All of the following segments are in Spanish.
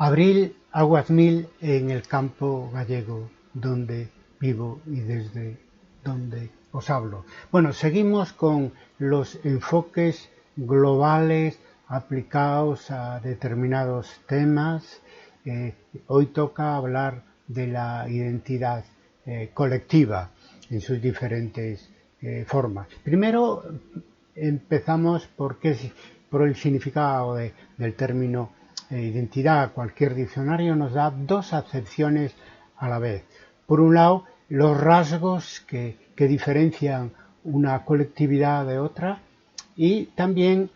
Abril Aguasmil en el campo gallego, donde vivo y desde donde os hablo. Bueno, seguimos con los enfoques globales aplicados a determinados temas. Hoy toca hablar de la identidad colectiva en sus diferentes formas. Primero empezamos por el significado del término identidad. Cualquier diccionario nos da dos acepciones a la vez. Por un lado, los rasgos que diferencian una colectividad de otra, y también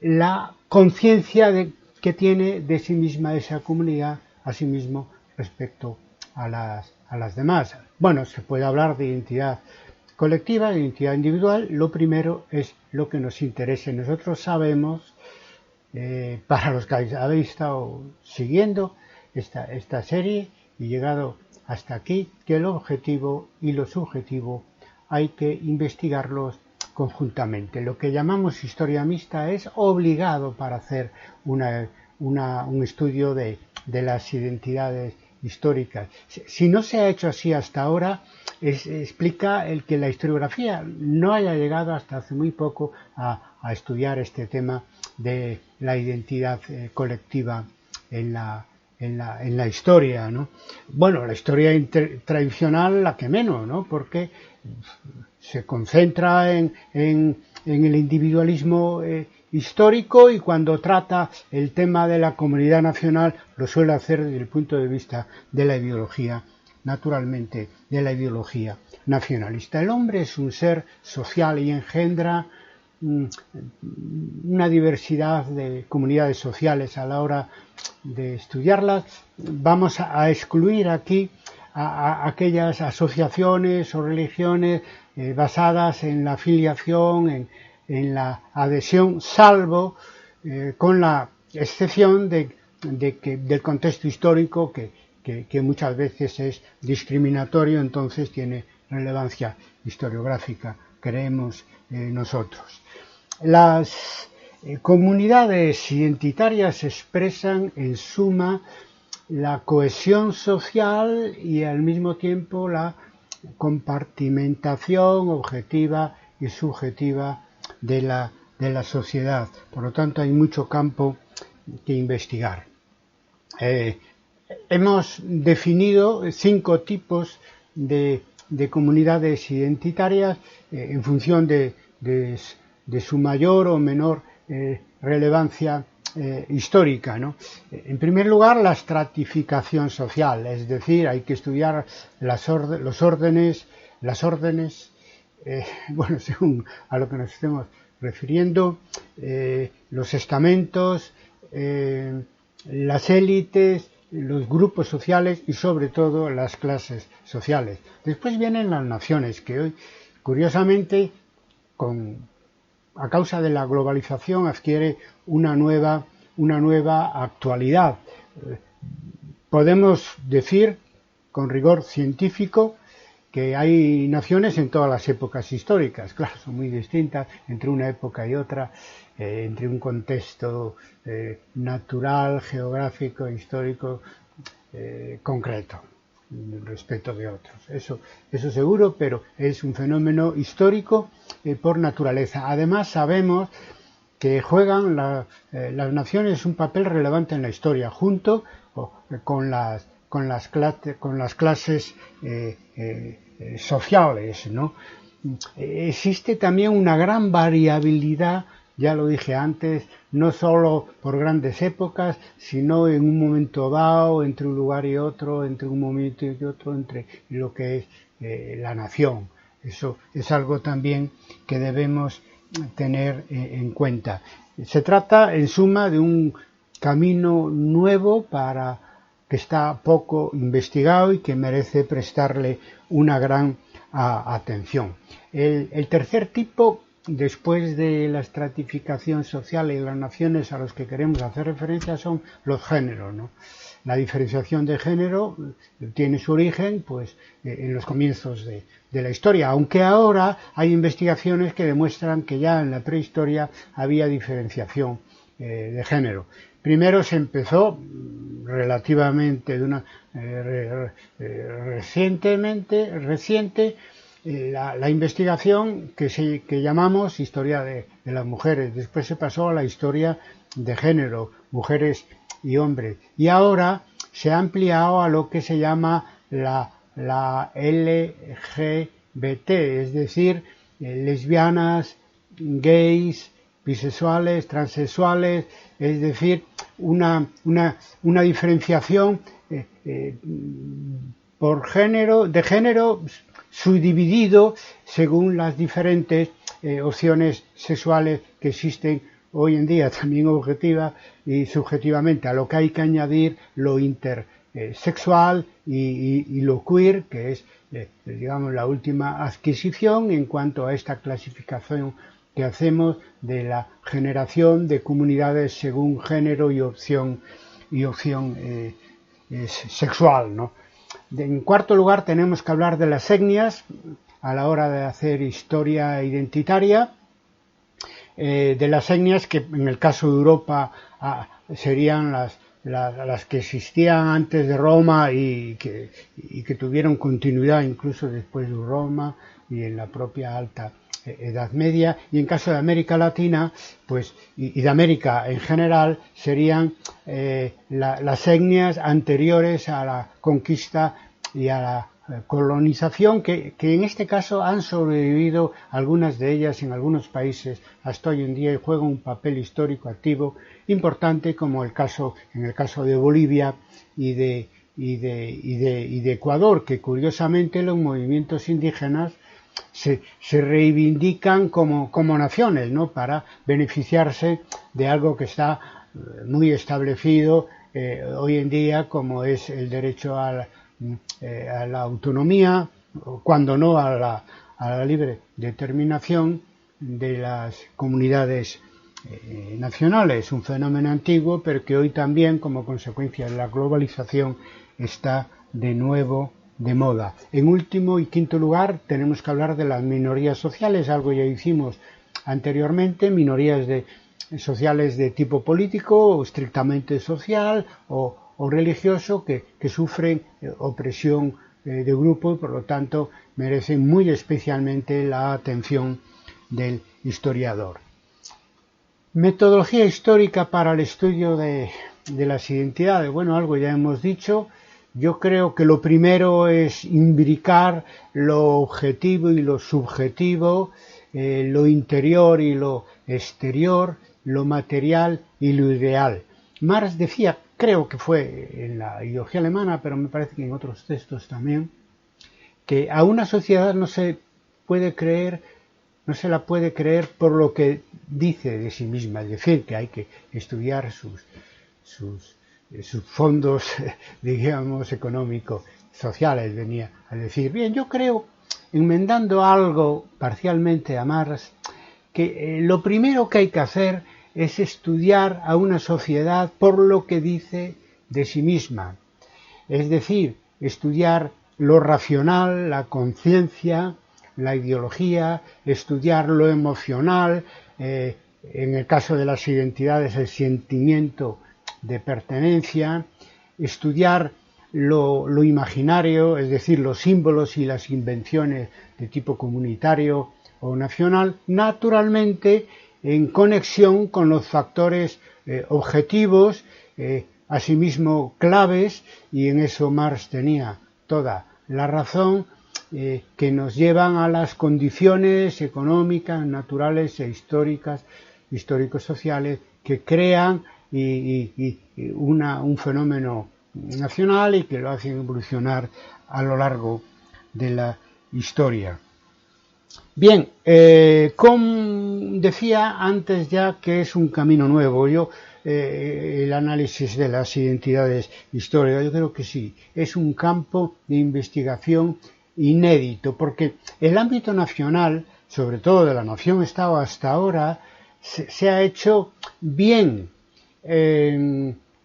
la conciencia que tiene de sí misma esa comunidad, a sí mismo respecto a las demás. Bueno, se puede hablar de identidad colectiva, de identidad individual. Lo primero es lo que nos interesa. Nosotros sabemos, para los que habéis estado siguiendo esta serie y llegado hasta aquí, que el objetivo y lo subjetivo hay que investigarlos conjuntamente. Lo que llamamos historia mixta es obligado para hacer un estudio de las identidades históricas. Si no se ha hecho así hasta ahora, explica el que la historiografía no haya llegado hasta hace muy poco a estudiar este tema de la identidad colectiva en la historia, ¿no? Bueno, la historia tradicional la que menos, ¿no? Porque se concentra en el individualismo histórico, y cuando trata el tema de la comunidad nacional lo suele hacer desde el punto de vista de la ideología, naturalmente, de la ideología nacionalista. El hombre es un ser social y engendra una diversidad de comunidades sociales. A la hora de estudiarlas vamos a excluir aquí a aquellas asociaciones o religiones basadas en la filiación, en la adhesión, salvo con la excepción del contexto histórico que muchas veces es discriminatorio, entonces tiene relevancia historiográfica, creemos nosotros. Las comunidades identitarias expresan en suma la cohesión social y al mismo tiempo la compartimentación objetiva y subjetiva de la sociedad. Por lo tanto, hay mucho campo que investigar. Hemos definido 5 tipos de comunidades identitarias en función de su mayor o menor relevancia histórica, ¿no? En primer lugar, la estratificación social, es decir, hay que estudiar los órdenes, bueno, según a lo que nos estemos refiriendo, los estamentos, las élites, los grupos sociales y sobre todo las clases sociales. Después vienen las naciones, que hoy, curiosamente, a causa de la globalización, adquiere una nueva actualidad. Podemos decir, con rigor científico, que hay naciones en todas las épocas históricas. Claro, son muy distintas entre una época y otra, entre un contexto natural, geográfico, histórico, concreto respecto de otros. Eso seguro, pero es un fenómeno histórico por naturaleza. Además, sabemos que juegan las naciones un papel relevante en la historia, junto con las clases sociales, ¿no? Existe también una gran variabilidad, ya lo dije antes, no solo por grandes épocas, sino en un momento dado, entre un lugar y otro, entre un momento y otro, entre lo que es la nación. Eso es algo también que debemos tener en cuenta. Se trata, en suma, de un camino nuevo que está poco investigado y que merece prestarle una gran atención. El tercer tipo, después de la estratificación social y las naciones a los que queremos hacer referencia, son los géneros, ¿no? La diferenciación de género tiene su origen pues en los comienzos de la historia, aunque ahora hay investigaciones que demuestran que ya en la prehistoria había diferenciación de género. Primero se empezó, relativamente reciente la investigación que llamamos historia de las mujeres. Después se pasó a la historia de género, mujeres y hombres. Y ahora se ha ampliado a lo que se llama la LGBT, es decir, lesbianas, gays, bisexuales, transexuales, es decir, una diferenciación por género, de género subdividido según las diferentes opciones sexuales que existen hoy en día, también objetiva y subjetivamente, a lo que hay que añadir lo intersexual y lo queer, que es, digamos, la última adquisición en cuanto a esta clasificación que hacemos de la generación de comunidades según género y opción sexual, ¿no? En cuarto lugar, tenemos que hablar de las etnias a la hora de hacer historia identitaria, de las etnias que en el caso de Europa serían las que existían antes de Roma y que tuvieron continuidad incluso después de Roma y en la propia Alta Edad Media, y en caso de América Latina, pues, y de América en general, serían las etnias anteriores a la conquista y a la colonización, que en este caso han sobrevivido algunas de ellas en algunos países hasta hoy en día y juegan un papel histórico activo importante, como en el caso de Bolivia y de Ecuador, que curiosamente los movimientos indígenas se reivindican como naciones, ¿no?, para beneficiarse de algo que está muy establecido hoy en día, como es el derecho a la autonomía, cuando no a la libre determinación de las comunidades nacionales, un fenómeno antiguo, pero que hoy también, como consecuencia de la globalización, está de nuevo de moda. En último y quinto lugar, tenemos que hablar de las minorías sociales, algo ya hicimos anteriormente, minorías sociales de tipo político o estrictamente social o religioso que sufren opresión de grupo y por lo tanto merecen muy especialmente la atención del historiador. Metodología histórica para el estudio de las identidades. Bueno, algo ya hemos dicho. Yo creo que lo primero es imbricar lo objetivo y lo subjetivo, lo interior y lo exterior, lo material y lo ideal. Marx decía, creo que fue en la ideología alemana, pero me parece que en otros textos también, que a una sociedad no se la puede creer por lo que dice de sí misma, es decir, que hay que estudiar sus fondos, digamos, económicos, sociales, venía a decir. Bien, yo creo, enmendando algo parcialmente a Marx, que lo primero que hay que hacer es estudiar a una sociedad por lo que dice de sí misma. Es decir, estudiar lo racional, la conciencia, la ideología, estudiar lo emocional, en el caso de las identidades, el sentimiento de pertenencia, estudiar lo imaginario, es decir, los símbolos y las invenciones de tipo comunitario o nacional, naturalmente en conexión con los factores objetivos, asimismo claves, y en eso Marx tenía toda la razón, que nos llevan a las condiciones económicas, naturales e históricas, histórico-sociales, que crean un fenómeno nacional y que lo hacen evolucionar a lo largo de la historia. Bien, como decía antes ya que es un camino nuevo, el análisis de las identidades históricas, yo creo que sí, es un campo de investigación inédito, porque el ámbito nacional, sobre todo de la nación-estado hasta ahora, se ha hecho bien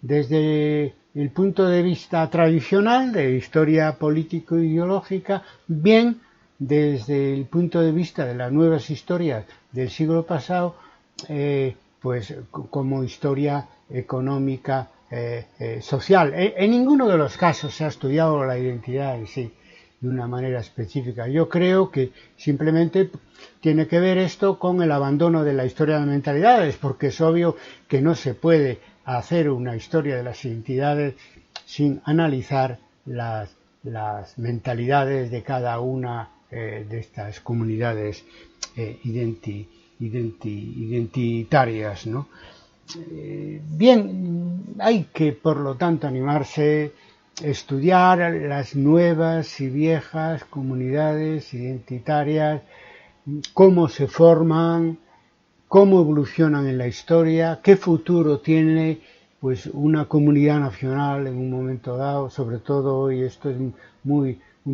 desde el punto de vista tradicional de historia político-ideológica, bien desde el punto de vista de las nuevas historias del siglo pasado, pues como historia económica social. En ninguno de los casos se ha estudiado la identidad en sí de una manera específica. Yo creo que simplemente tiene que ver esto con el abandono de la historia de mentalidades, porque es obvio que no se puede hacer una historia de las identidades sin analizar las mentalidades de cada una de estas comunidades identitarias, ¿no? Bien, hay que, por lo tanto, animarse a estudiar las nuevas y viejas comunidades identitarias, cómo se forman, cómo evolucionan en la historia, qué futuro tiene pues una comunidad nacional en un momento dado. Sobre todo hoy esto es un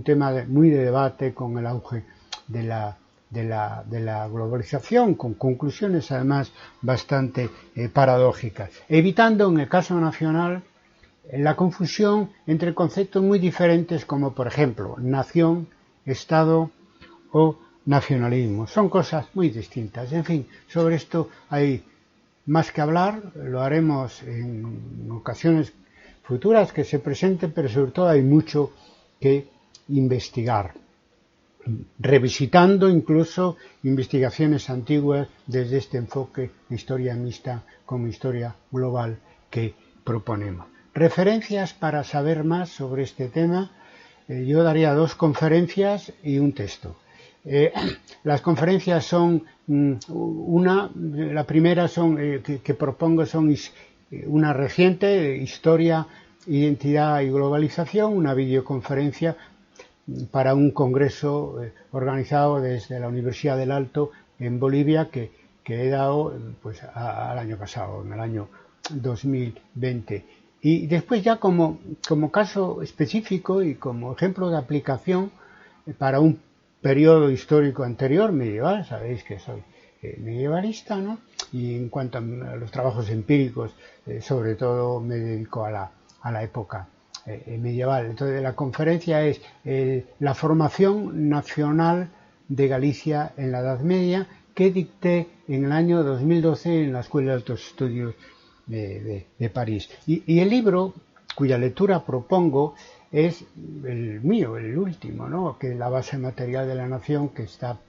tema muy de debate con el auge de la globalización, con conclusiones además bastante paradójicas, evitando en el caso nacional la confusión entre conceptos muy diferentes como, por ejemplo, nación, Estado o nacionalismo. Son cosas muy distintas. En fin, sobre esto hay más que hablar, lo haremos en ocasiones futuras que se presenten, pero sobre todo hay mucho que investigar, revisitando incluso investigaciones antiguas desde este enfoque de historia mixta como historia global que proponemos. Referencias para saber más sobre este tema. Yo daría 2 conferencias y un texto. Las conferencias son la primera que propongo son una reciente, Historia, Identidad y Globalización, una videoconferencia para un congreso organizado desde la Universidad del Alto en Bolivia que he dado pues al año pasado, en el año 2020. Y después ya como caso específico y como ejemplo de aplicación para un periodo histórico anterior, medieval, sabéis que soy medievalista, ¿no? Y en cuanto a los trabajos empíricos, sobre todo me dedico a la época medieval. Entonces la conferencia es la formación nacional de Galicia en la Edad Media, que dicté en el año 2012 en la Escuela de Altos Estudios de París. Y el libro, cuya lectura propongo, es el mío, el último, ¿no? Que es la base material de la nación, que está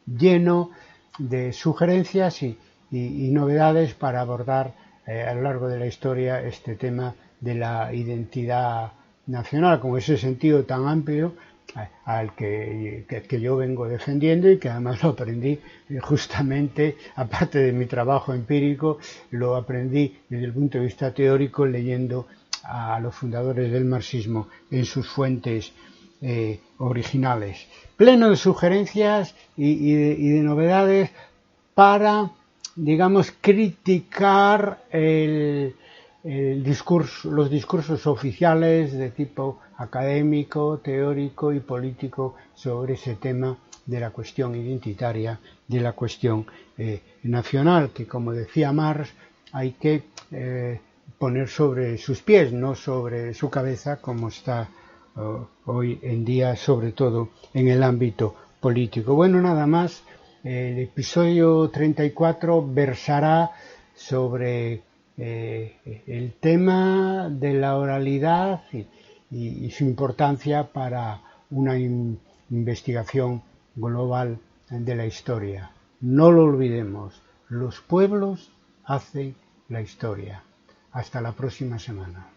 lleno de sugerencias y novedades para abordar a lo largo de la historia este tema de la identidad nacional, con ese sentido tan amplio al que yo vengo defendiendo y que además lo aprendí justamente, aparte de mi trabajo empírico, lo aprendí desde el punto de vista teórico leyendo a los fundadores del marxismo en sus fuentes originales. Pleno de sugerencias y de novedades para, digamos, criticar los discursos oficiales de tipo académico, teórico y político sobre ese tema de la cuestión identitaria, de la cuestión nacional, que, como decía Marx, hay que poner sobre sus pies, no sobre su cabeza, como está hoy en día, sobre todo en el ámbito político. Bueno, nada más. El episodio 34 versará sobre el tema de la oralidad y su importancia para una investigación global de la historia. No lo olvidemos, los pueblos hacen la historia. Hasta la próxima semana.